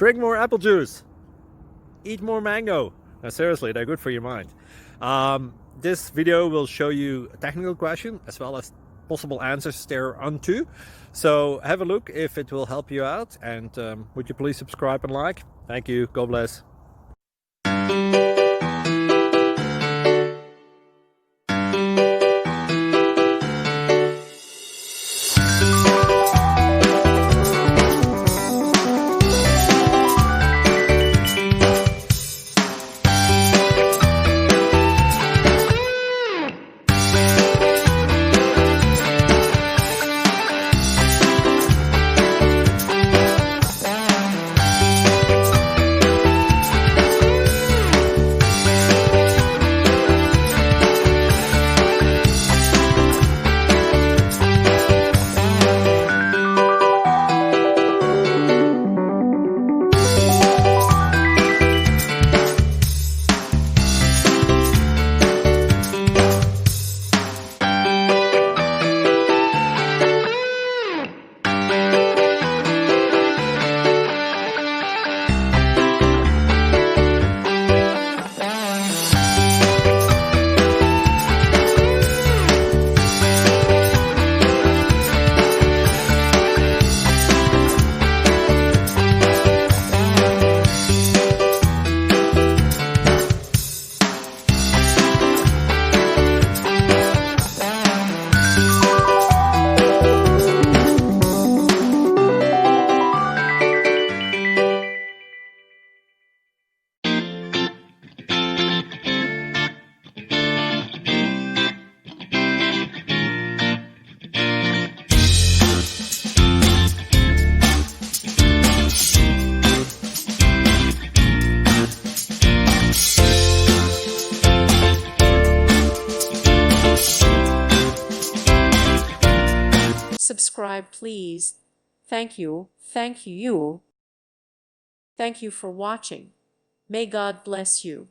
Drink more apple juice. Eat more mango. Now, seriously, they're good for your mind. This video will show you a technical question as well as possible answers thereunto. So have a look if it will help you out, and would you please subscribe and like? Thank you. God bless. Subscribe, please. Thank you. Thank you. Thank you for watching. May God bless you.